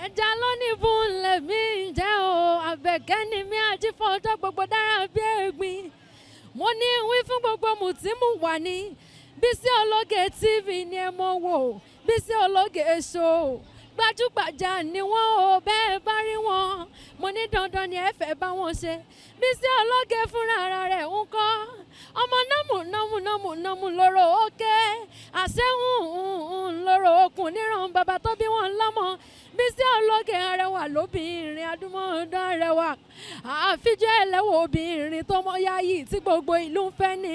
ẹja lónìí fún lèmi ǹjẹ́ o Àbẹ̀kẹ́ ni mi àjífọ́jọ́ gbogbo dára bí ẹ̀gbin mo ní wí fún gbogbo mùtímù wà ní Bísí Ológe TV ni ẹ mọ̀ wò Bísí Ológe show gbajúgbajà ni wọ́n o bẹ́ẹ̀ bá rí wọn mo ní dandan ni ẹ fẹ́ bá wọn ṣe Bísí Ológe fúnra ara rẹ̀ ń kọ́ ọmọ nọ́mù lóró òkè àṣẹ́hùn lóró okùn níran bàbá tó bí wọn lọ́mọ Bísí Ológe arẹwà lóbìnrin adúmọ̀ọ́dán arẹwà àfijọ́ ẹlẹ́wọ̀ obìnrin tó mọ́ yáyì tí gbogbo ìlú ń fẹ́ ni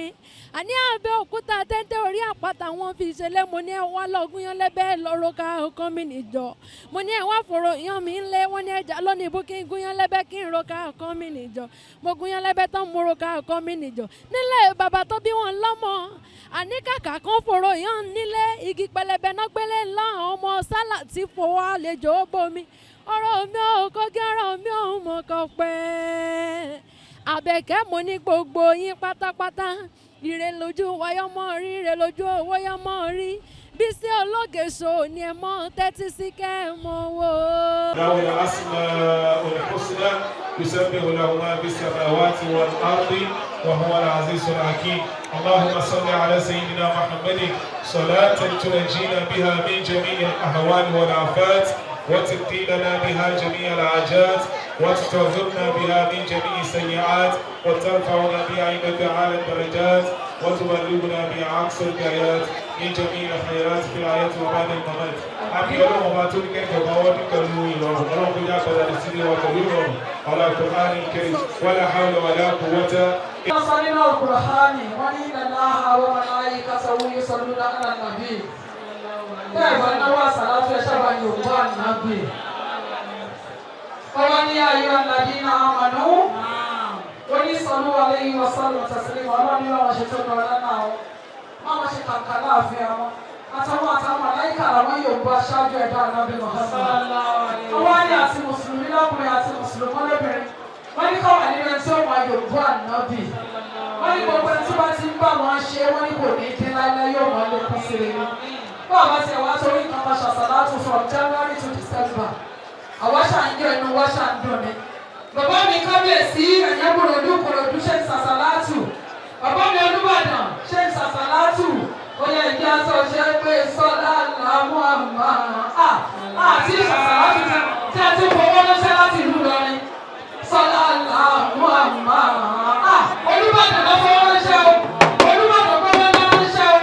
àní Abẹ́òkúta tẹ́tẹ́ orí àpáta wọn fi ṣẹlẹ̀ mo ní ẹ wá lọ́gùn yan lẹ́bẹ̀ẹ́ lọ́rọ́ ká ọkàn mi nìjọ mo ní ẹ wá fòrò yan mi ń lé wọ́n ní ẹja lónìí bó kí n gún yan lẹ́bẹ̀ẹ́ kí n ro ká ọkàn mi nìjọ mo gún yan lẹ́bẹ̀ẹ́ tán mo ro ká ọkàn mi nìjọ nílẹ̀ bàbá tó bí wọn lọ́mọ àní kàkà kan fòrò yan nílé igi pẹlẹbẹ náà gbélé ńlá ọmọ sálà tí fowó àlejò bomi ọ̀rọ̀ mi ò kọ́gí ọ̀rọ̀ mi ò mọ̀ kọ́ pẹ́ Àbẹ̀kẹ́ mo ní gbogbo yín pátápátá ire lójú wáyọ́mọ́ rí ire lójú owó yọ́mọ́ rí Bísí Ológe show ni ẹ mọ̀ tẹ́tí sí kẹ́ ẹ mọ̀ wò. له الأسماء الحسنى يسبح له ما في السماوات والأرض وهو العزيز الحكيم اللهم صل على سيدنا محمد صلاة تنجينا بها من جميع الأهوال والآفات وتقضي لنا بها جميع الحاجات وتطهرنا بها من جميع السيئات وترفعنا بها عندك أعلى الدرجات وتبلغنا بها أقصى الغايات من جميع الخيرات في الحياة وبعد الممات. أبي الله وما تلك كفوات كالموي الله ولو بنا فلا نسيني وكبيره على القرآن الكريم ولا حول ولا قوة صلينا القرآن وإن الله وملائكته يصلون على النبي كيف نوى صلاة شبه يوم النبي قال يا أيها الذين آمنوا صلوا عليه وسلم تسليما ọlọ́run yóò wọ́n ṣe tó lọ lẹ́nà o má wọ́n ṣe kàkà láàfin àwọn àtàwọn màláíkà àwọn Yorùbá aṣáájú ẹ̀dá ànábì Muhammad ọwọ́ ní àti mùsùlùmí lọ́kùnrin àti mùsùlùmí lóbìnrin wọ́n ní káwọn ẹni rẹ̀ tí ó máa Yorùbá ànábì wọ́n ní gbogbo ẹni tí wọ́n ti ń bá wọn ṣe wọ́n ní kò ní dín láíláí yóò máa lékún sí i bó àwọn ti ẹ̀wá torí nǹkan kan ṣàṣàlátù from January to December àwọn ṣàǹjọ inú wọ́n ṣàǹdùn ni bàbá mi kábíyèsí ẹ̀yẹ́ Kòròdú ṣe ń ṣàṣàlátù bàbá mi Olúbàdàn ṣe ń ṣàṣàlátù ó yẹ ìdí aṣọ ṣe pé sọlá làwọn àmà àti ṣàṣàlátù tí a ti fowó ránṣẹ́ láti ìlú Ìlọrin sọlá làwọn àmà Olúbàdàn lọ fowó ránṣẹ́ o Olúbàdàn gbọ́dọ̀ lọ ránṣẹ́ o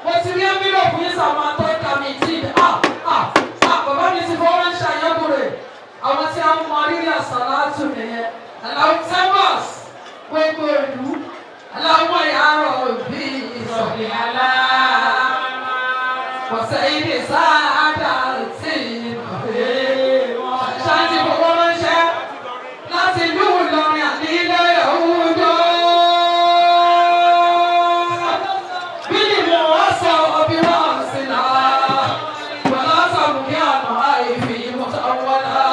mo ti rí ẹ́mílò fún yín sàmà tó kàmí tí bàbá mi ti fowó ránṣẹ́ àyẹ́bùrẹ̀ àwọn tí a ń mọ rírì àṣàlátù nìyẹn aláwọ̀ tẹ́wọ̀s gbogbo ìlú aláwọ̀ yàrá òbí ìsọ̀lẹ̀ àlá wọ̀sẹ̀ ibi sáádà tí ìmọ̀lẹ́ ṣáàtì fowó ránṣẹ́ láti ìlú Ìlọrin àti ilé òwúdó. bí ni mo wá sọ ọbí wọn sí náà wọ́n lọ́sọ̀ mú kí ọ̀nà àìfi ìmọ̀tàwọ́lá.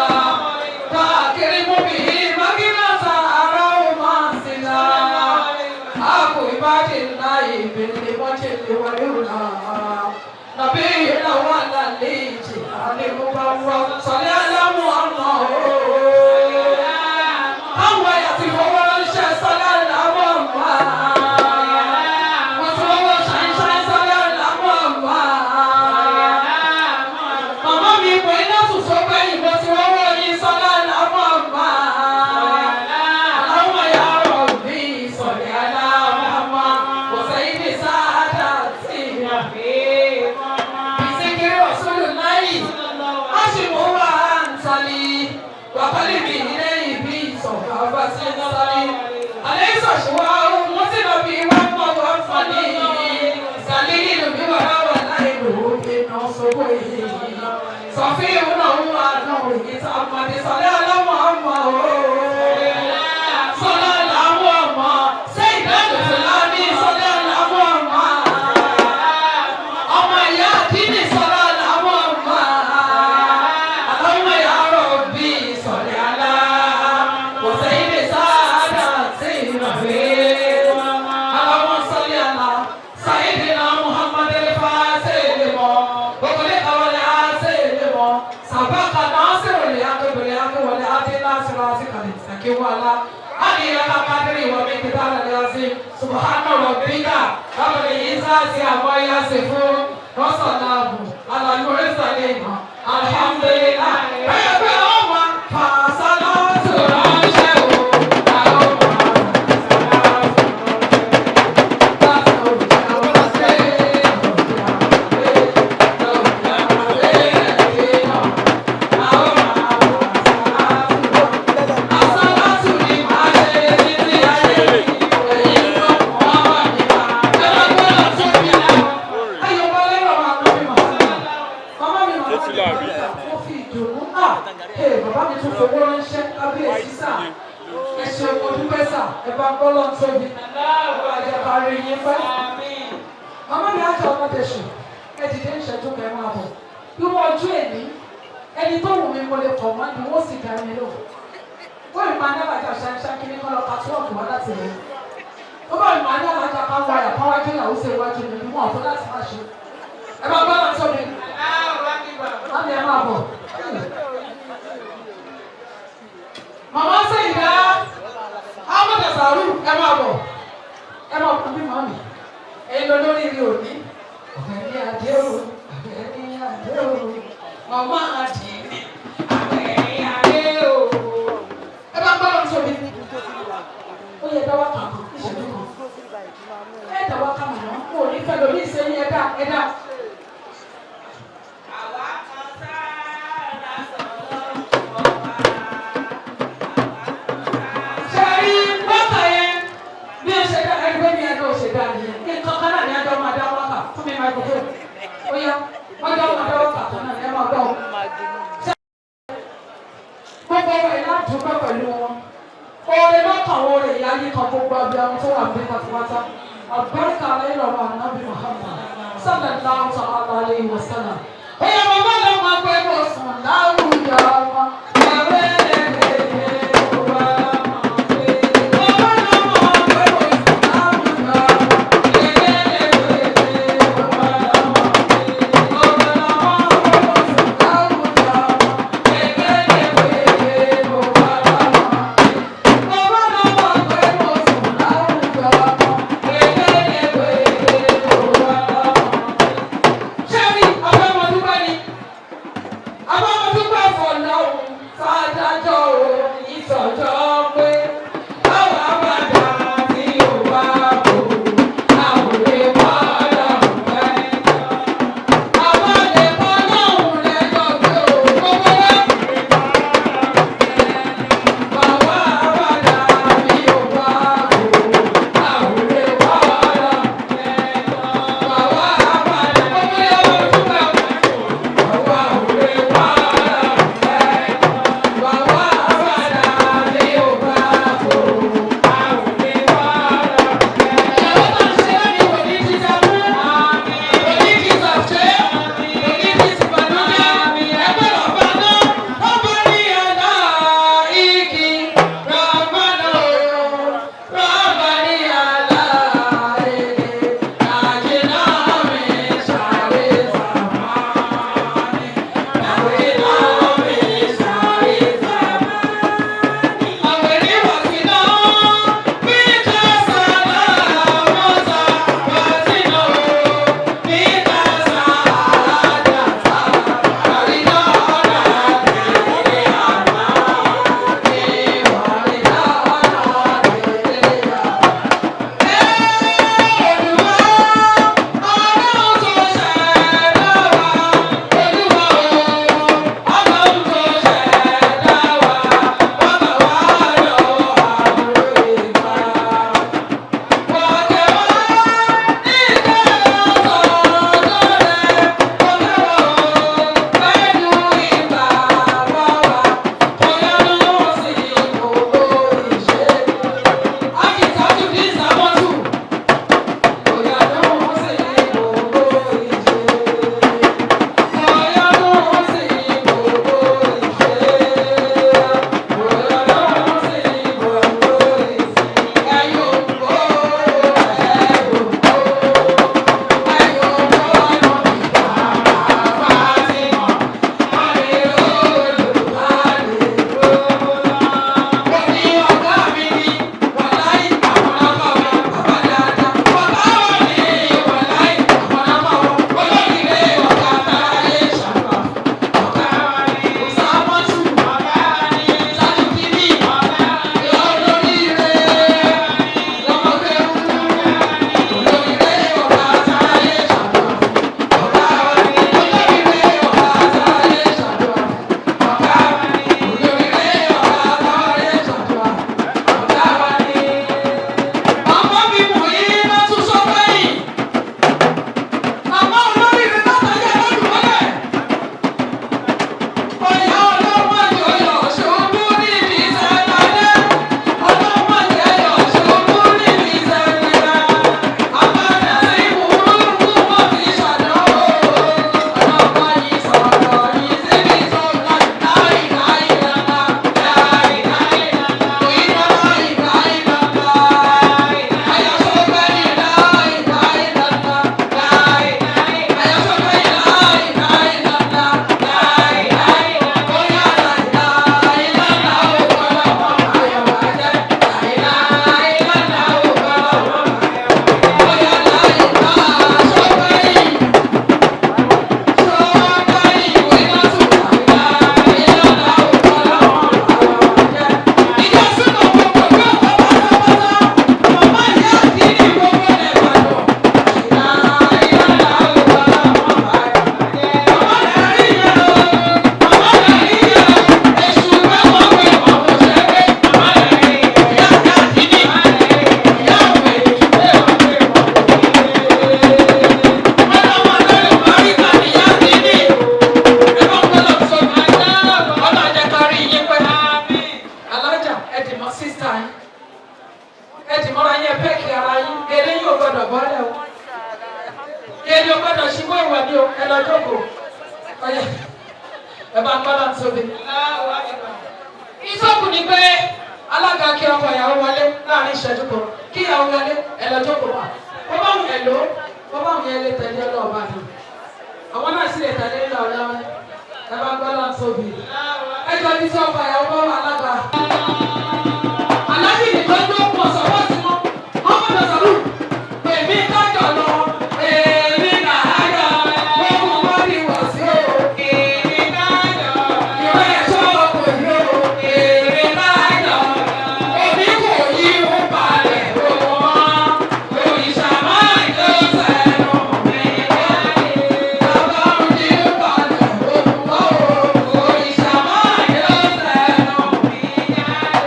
نبينا وعلى الليجي على المبرر صلي على محمد هو يطيب ورشا صلي على محمد وصلى شاي صلي على محمد ماما mi pè ní àtúnṣe bẹ́yìn bó ti wọ́n wọ́n yín صلي على محمد اللهم يا ربي صلي على محمد وسيد سعادتي وقلبي إليه في صحابة الصليب أليس شواء مسلم في وقت وفني سليل بورا ونائبه في نصبه صفينا هو أنه يتأمل صلى على محمد صلى على محمد سيدنا الفلاني صلى على محمد أما يأتيني صلى على محمد اللهم يا ربي صل على وسيد سادتنا اللهم صل على سيدنا محمد الفاتح لما وقل قول عاصم سبق ناصر صراطك المستقيم وعلى آله حق قدره ومقداره العظيم سبحان ربك رب العزة عما يصفون وسلام على المرسلين الحمد لله رب العالمين فصلاة راشد Mama mi àti ọmọ tẹ̀sù ẹ ti dé ìṣẹ́jú kẹ́ máa bọ̀. Irú ọjọ́ èmi ẹni tó wù mí mo lè kọ̀ mọ́ ni wọ́n sì dá mi lò. Wọ́n ìmọ̀ anábàjá ṣáṣá kí ní kọ́ lọ ka túwọ̀kù wá láti rẹ̀. Ó bá ìmọ̀ anábàjá ká wáyà ká wájú ìyàwó ṣe iwájú mi bí wọ́n ọ̀fọ́ láti má ṣe. Ẹ bá gbọ́dọ̀ tó mi. Mami ẹ máa bọ̀. Màmá sẹ́yìn dá. Ahmed Asaru ẹ máa bọ̀. Ẹ máa bọ̀ bí màmí. Ẹyin lọ lórí rí òní. Ọ̀gbẹ́ni Adé o, Ọ̀gbẹ́ni Adé o, Màmá Adé, Ọ̀gbẹ́ni Adé o. Ẹ bá gbọ́dọ̀ tó mi. Ó yẹ dáwọ́ kàn kàn ìṣẹ́jú kan. Ẹ dáwọ́ kàn mọ̀ náà. Mo ò ní fẹ́ lórí ìṣẹ́yìn ẹ̀dá ẹ̀dá. Albarka alayhi wa nabi Muhammad sallallahu ta'ala alayhi wa sallam. Oya mama lo ma pe mo sun láwùjọ wa. gbọ́dọ̀ tóbi. ìṣòkù ni pé alága kí ọkọ ìyàwó wọlé láàrin ìṣẹ́jú kan kí ìyàwó wọlé ẹ̀lọ́jọ́ kò wà. bó bá wù ẹ̀ lò bó bá wù ẹ̀ lè tẹ̀lé ọlọ́ọ̀bá ni. àwọn náà sì lè tẹ̀lé ńlá ọlọ́run ẹ bá gbọ́dọ̀ tóbi. ẹ jọ ní tí ọkọ ìyàwó bá wà alága. aláàjì nìkan ló pọ̀ sọ́wọ́ sí wọn. wọ́n gbọ́dọ̀ sọ̀rọ̀ èmi kájọ lọ èmi kájọ gbogbo wọn ni wọ́n sí o. èmi kájọ ìwé ẹ̀ṣọ́ kò yí o. èmi kájọ èmi kò yí ó balẹ̀ gbogbo wọn. òrìṣà máa ń yọ sẹ́nu mi jáde. bàbá mi ní balẹ̀ gbogbo wọn. òrìṣà máa ń yọ sẹ́nu mi jáde.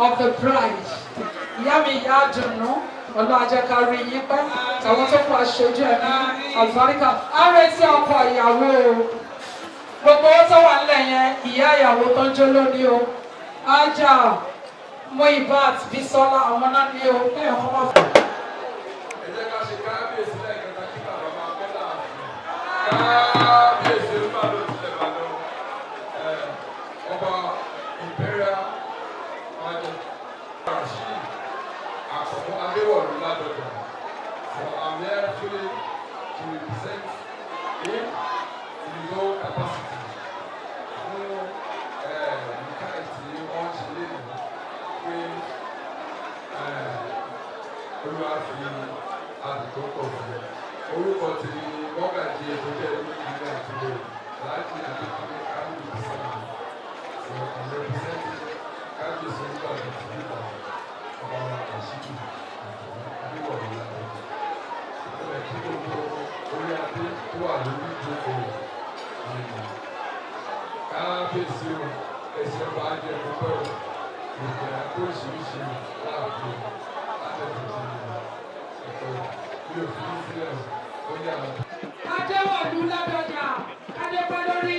of the bride. Ìyá mi ìyá àdùnnú, ọlọ́run á jẹ́ ká rí yín pẹ́, tàwọn tó kọ aṣojú ẹ̀mí àlùbáríkà. Á retí ọkọ ìyàwó o. Gbogbo owó tó wà nílẹ̀ yẹn, ìyá ìyàwó tó ń jó lónìí o. Ájà Muibat Bísọ́lá àwọn náà ní o. Bẹ́ẹ̀ kọ́ máa fún. Ẹ jẹ́ ká ṣe káábíyèsí lẹ́ẹ̀kẹta kí bàbá máa kọ́ láàfin. Káábíyèsí Olúbàdàn tilẹ̀ Ìbàdàn. Ọba Imperial Rashid Àkànmú Adéwọ̀lú Ládọjà. So I'm here today to represent him in his own capacity. Fún nǹkan tí wọ́n ṣe léèrè pé Olúwa fi àdìgbò pọ̀ fún un. Orúkọ ti mọ́gàjì ètò jẹ́ ìpínlẹ̀ àtúndé láti àdìgbò kábíyèsí ìsàlẹ̀. So I'm representing kábíyèsí Olúbàdàn ti nípa ọba àṣìkò Adéwọ̀lú Ládọjà. Ìpínlẹ̀ tí gbogbo orí adé tó wà lórí ìjókòó nínú. Kábíyèsí ẹ̀sìn ọba ajẹ́ púpọ̀ ìgbà tó ṣìṣì láàbò látẹ̀sí ẹ̀kọ́ bí òfin sílẹ̀ ó yà. Adéwọ̀lú Ládọjà, Adépẹ́ lórí.